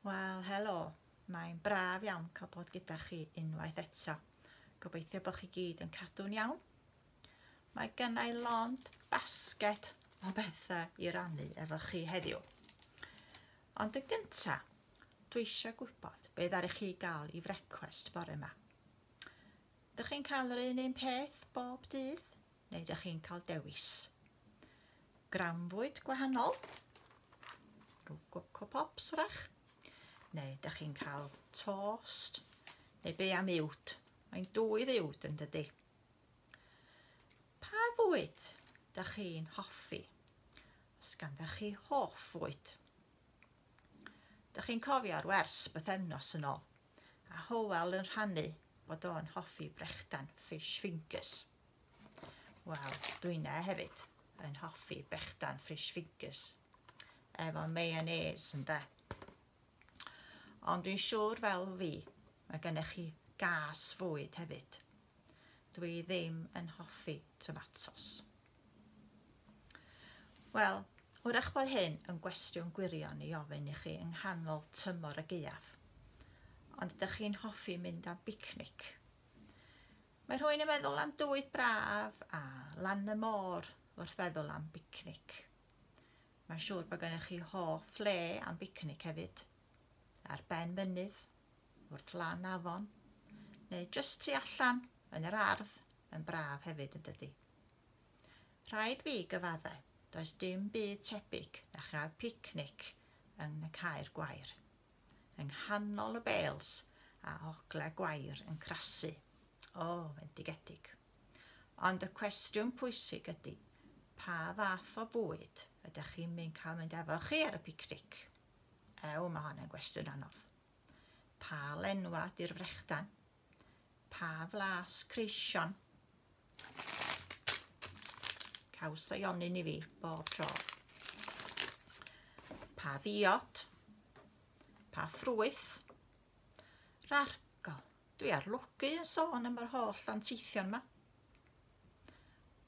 Wel, helo. Mae'n braf iawn cael bod gyda chi unwaith eto. Gobeithio bod chi gyd yn cadw'n iawn. Mae gennai lond basged o bethau i rannu efo chi heddiw. Ond yn gyntaf, dwi eisiau gwybod beth ddari'ch chi gael i frecwest bore yma. Dych chi'n cael yr un peth bob dydd, neu dych chi'n cael dewis? Grawnfwyd gwahanol? Rhyw Coco Pops wrach? Neu dych chi'n cael tost? Neu be am uwd? Mae'n dwydd uwd yn dydi. Pa fwyd dych chi'n hoffi? Os ganddo chi hoff fwyd? Dych chi'n cofio'r wers bythefnos yn ôl, a Hywel yn rhannu bod o'n hoffi brechdan fish fingers. Wel, dwi'n hefyd yn hoffi brechdan fish fingers efo mayonnaise ynde. Ond dwi'n siŵr fel fi, mae gennych chi gas fwyd hefyd. Dwi ddim yn hoffi tomatos. Wel, wrach bod hyn yn gwestiwn gwirion i ofyn i chi yng nghanol tymor y Gaeaf. Ond ydych chi'n hoffi mynd am bicnic? Mae rhywun yn meddwl am dwydd braf a lan y môr wrth feddwl am bicnic. Mae'n siŵr bod gennych chi hoff le am bicnic hefyd. Ar ben mynydd, wrth lan afon, neu jyst tu allan yn yr ardd yn braf hefyd yn dydi. Rhaid fi gyfaddau, does dim byd tebyg na chael picnic yn y Caer Gwair, yng nghanol y bêls a oglau gwair yn crasu. O, fendigedig. Ond y cwestiwn pwysig ydy, pa fath o bwyd ydych chi'n cael mynd efo chi ar y picnic? Mae hwnna'n gwestiwn anodd. Pa lenwa di'r frechdan? Pa flas creision? Caws a ionyn i fi bob tro. Pa ddiod? Pa ffrwyth? Rargol, dwi ar lwgu yn sôn am yr holl anteithion yma.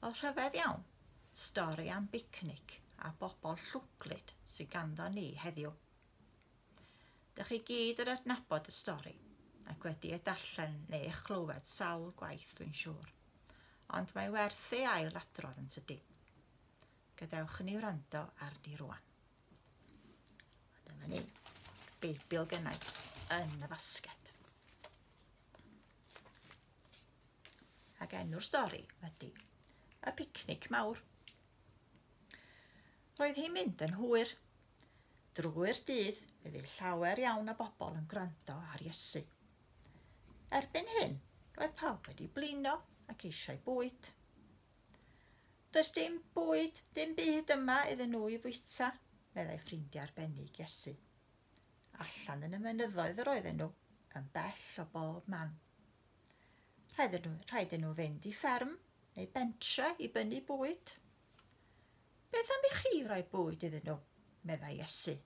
Oedd rhyfedd iawn, stori am bicnic a bobl llwglyd sy'n ganddo ni heddiw. Dych chi gyd yn adnabod y stori ac wedi ei darllen neu eich clywed sawl gwaith dwi'n siŵr. Ond mae werth ei ail adrodd yn tydi. Gadewch ni wrando arni rwan. Dyma ni, Beibil gennai yn y basged. Ac enw'r stori ydy Y Picnic Mawr. Roedd hi'n mynd yn hwyr. Drwy'r dydd, fe fydd llawer iawn o bobl yn gwrando ar Iesu. Erbyn hyn, roedd pawb wedi blino ac eisiau bwyd. Does dim bwyd, dim byd yma iddyn nhw i fwyta, meddai ffrindiau arbennig Iesu. Allan yn y mynyddoedd yr oedden nhw, yn bell o bob man. Rhaid nhw fynd i fferm neu bentre i bynnu bwyd. Beth am i chi roi bwyd iddyn nhw, meddai Iesu.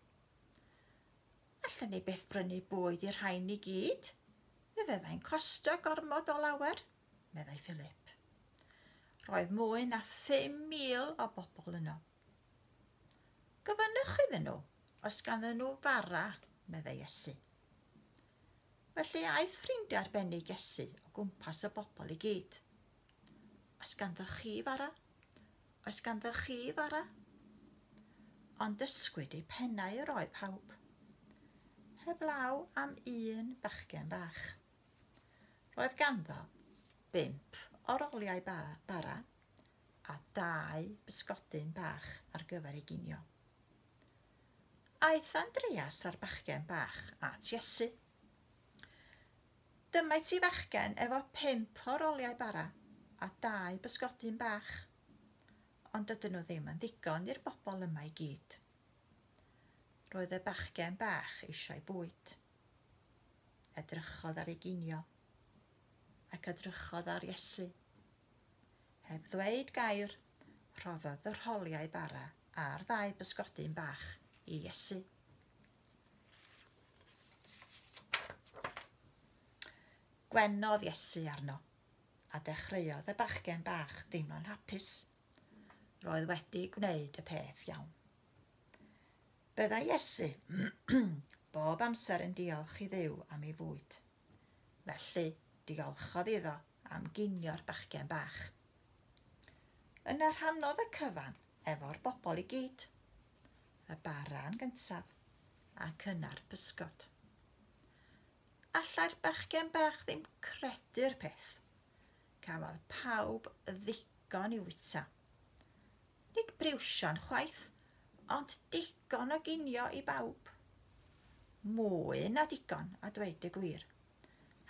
Allan ni beth brynu bwyd i'r rhain i gyd? Fe fyddai'n costio gormod o lawer, meddai Philip. Roedd mwy na 5,000 o bobl yno. Gofynnwch iddyn nhw os ganddyn nhw fara, meddai Iesu. Felly aeth ffrindiau arbennig Iesu o gwmpas y bobl i gyd. Oes ganddo chi fara? Oes ganddo chi fara? Ond dysgwyd eu pennau yr oedd pawb. Heblaw am un bachgen bach. Roedd ganddo 5 oroliau bara a 2 bysgodyn bach ar gyfer ei ginio. Aeth Andreas a'r bachgen bach at Iesu. Dyma ti fachgen efo 5 oroliau bara a 2 bysgodyn bach, ond dydyn nhw ddim yn ddigon i'r bobl yma i gyd. Roedd y bachgen bach eisiau bwyd. Edrychodd ar ei ginio ac edrychodd ar Iesu. Heb ddweud gair, rhoddodd y rholiau bara a'r 2 bysgodyn bach i Iesu. Gwenodd Iesu arno a dechreuodd y bachgen bach deimlo'n hapus. Roedd wedi gwneud y peth iawn. Byddai Iesu bob amser yn diolch i Dduw am ei fwyd. Felly, diolchodd iddo am ginio'r bachgen bach. Yna rhannodd y cyfan efo'r bobl i gyd. Y bara'n gyntaf ac yna'r pysgod. Allai'r bachgen bach ddim credu'r peth. Cafodd pawb ddigon i wyta. Nid briwsion chwaith, ond digon o ginio i bawb. Mwy na digon, a dweud y gwir,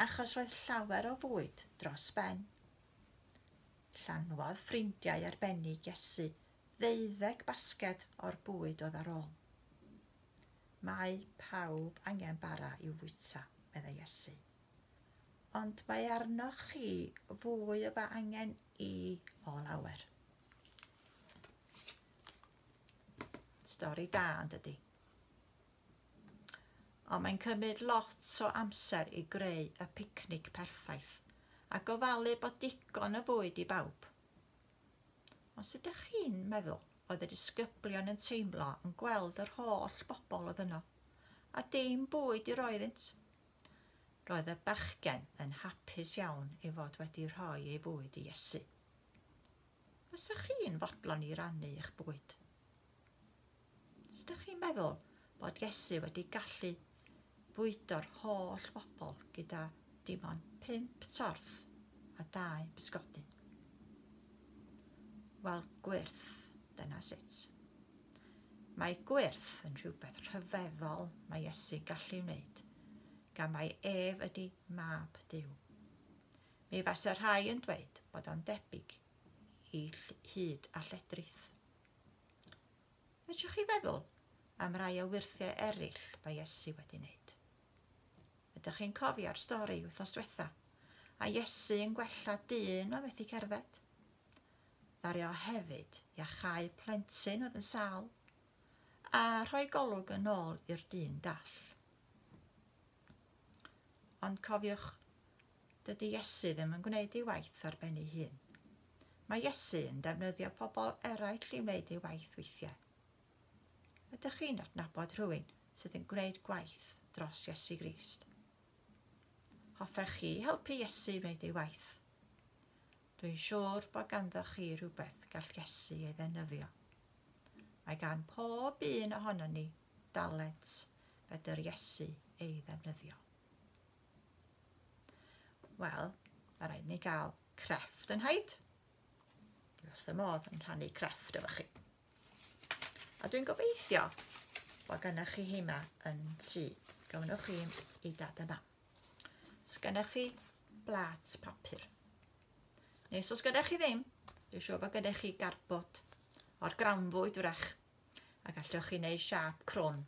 achos roedd llawer o fwyd dros ben. Llanwodd ffrindiau arbennig Iesu 12 basged o'r bwyd oedd ar ôl. Mae pawb angen bara i'w fwyta, meddai Iesu. Ond mae arnoch chi fwy o fa angen i o lawer. Stori da yn dydi. Ond mae'n cymryd lot o amser i greu y picnic perffaith a gofalu bod digon o fwyd i bawb. Os ydych chi'n meddwl oedd y disgyblion yn teimlo yn gweld yr holl bobl oedd yno, a dim bwyd i roeddynt, roedd y bachgen yn hapus iawn ei fod wedi rhoi ei bwyd i Iesu. Fysach chi'n fodlon i rannu eich bwyd? Os ydych chi'n meddwl bod Iesu wedi gallu bwydo'r holl bobl gyda dim ond 5 torth a 2 bysgodyn? Wel, gwyrth, dyna sut. Mae gwyrth yn rhywbeth rhyfeddol mae Iesu'n gallu wneud, gan mai ef ydy mab Duw. Mi fas y rhai yn dweud bod o'n debyg i hyd a lledrith. Fedrwch chi feddwl am rai o wyrthiau eraill mae Iesu wedi wneud? Ydych chi'n cofio'r stori wythnos diwetha, a Iesu yn gwella dyn o methu cerdded? Ddario hefyd i achau plentyn oedd yn sâl, a rhoi golwg yn ôl i'r dyn dall. Ond cofiwch, dydy Iesu ddim yn gwneud ei waith ar ben ei hun. Mae Iesu yn defnyddio pobl eraill i wneud ei waith weithiau. Ydych chi'n adnabod rhywun sydd yn gwneud gwaith dros Iesu Grist? Hoffech chi helpu Iesu wneud ei waith? Dwi'n siŵr bod ganddoch chi rhywbeth gall Iesu ei ddefnyddio. Mae gan pob un ohono ni dalent fedr Iesu ei ddefnyddio. Wel, mae rhaid ni gael crefft yn haid. Dwi wrth y modd yn rhannu crefft efo chi. A dwi'n gobeithio bod gennych chi hima yn tŷ. Gawnwch chi i dad yma. Sgennech chi blat papur. Neu os gennych chi ddim, dwi'n siŵr bod gennych chi garbod o'r grawnfwyd wrach, a gallwch chi wneud siap crwn,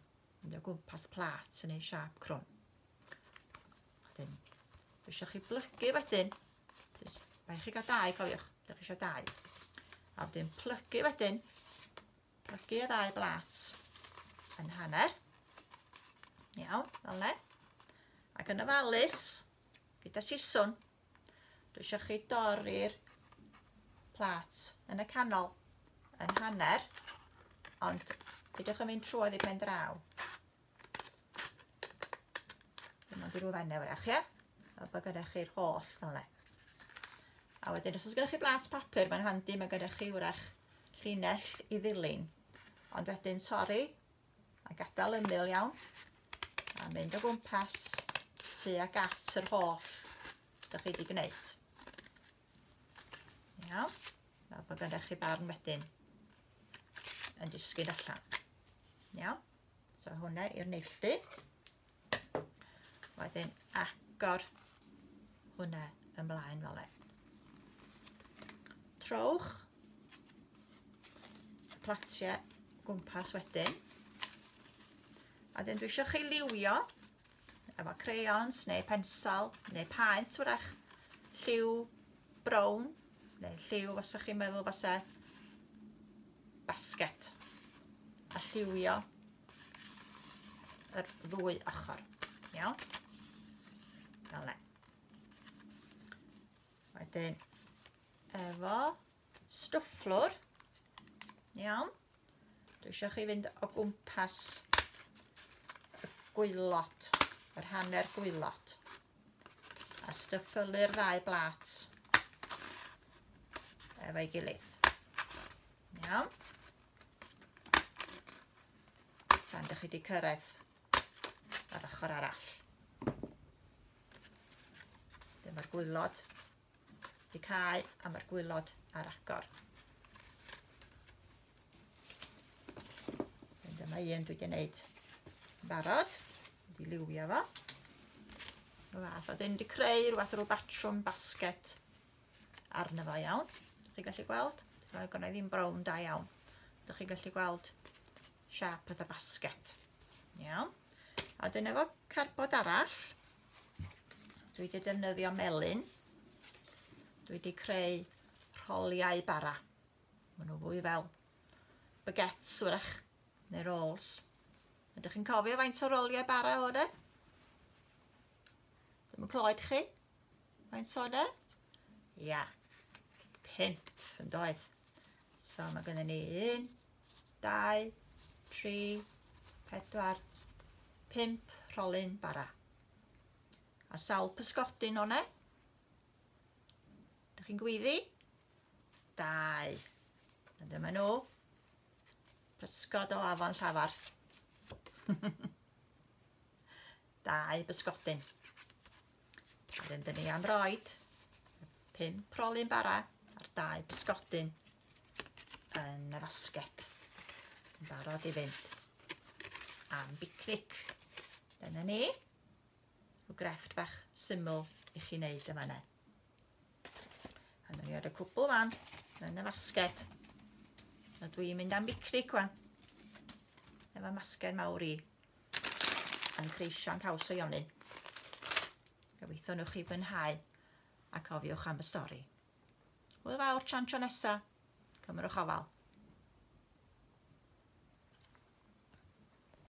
mynd o gwmpas plat yn wneud siap crwn. Wedyn, dwi eisiau chi blygu wedyn, mae chi gael 2, cofiwch, dych chi eisiau 2. A wedyn plygu wedyn, plygu y 2 blat yn hanner, iawn, fel ne. Ac yn ofalus, gyda siswrn, dwi eisiau chi dorri'r plat yn y canol yn hanner, ond beidiwch yn mynd trwy i pen draw. Dim ond i rhyw fenne wrach, ie? A bod gyda chi'r holl fel ne. A wedyn, os oes gyda chi blat papur, mae'n handi, mae gyda chi wrach llinell i ddilyn. Ond wedyn torri, a gadael ymyl iawn, a mynd o gwmpas tuag at yr holl ydych chi wedi gwneud. Iawn, fel bod gyda chi ddarn wedyn yn disgyn allan. Iawn, so hwnna i'r neilltu. Wedyn agor hwnna ymlaen fel e. Trowch y platiau gwmpas wedyn. A wedyn dwi eisiau chi liwio efo crayons neu pensal neu paent wrach lliw brown neu lliw fysa chi'n meddwl fysa basget a lliwio yr ddwy ochr. Iawn? Fel ne. Wedyn efo stwfflwr. Iawn? Dwi eisiau chi fynd o gwmpas gwylod, yr hanner gwylod. A styffylu'r ddau blat efo'i gilydd. Iawn. Tan ydych chi wedi cyrraedd ar ochr arall. Dyma'r gwylod wedi cau a mae'r gwylod ar agor. Dyma un dwi wedi gwneud yn barod, wedi liwio fo. Wedyn wedi creu rhywbeth o'r batrwm basget arno fo iawn. Dych chi'n gallu gweld? Gonna i ddim brown da iawn. Dych chi'n gallu gweld siap oedd y basget. Iawn. A wedyn efo carbod arall, dwi wedi defnyddio melyn. Dwi wedi creu rholiau bara. Maen nhw fwy fel baguettes wrach, neu rolls. Ydych chi'n cofio faint o roliau bara oedd e? Dwi'n clywed chi? Faint oedd e? Ia, 5 yn doedd. So mae gennym ni 1, 2, 3, 4, 5 rolyn bara. A sawl pysgodyn o'n e? Dych chi'n gwyddi? 2. A dyma nhw. Pysgod o afon llafar. 2 pysgodyn. Wedyn dyn ni am roed 5 rolyn bara a'r 2 pysgodyn yn y basget. Yn barod i fynd am bicnic. Dyna ni. Rhyw grefft bach syml i chi wneud yma yna. A dyna ni oedd y cwbl fan yn y basget. A dwi'n mynd am bicnic wan. Efo masgen mawr i yn Creision Caws o Ionyn. Gobeithio nhw'ch chi fwynhau a cofiwch am y stori. Hwyl fawr, tran tro nesa. Cymrwch ofal.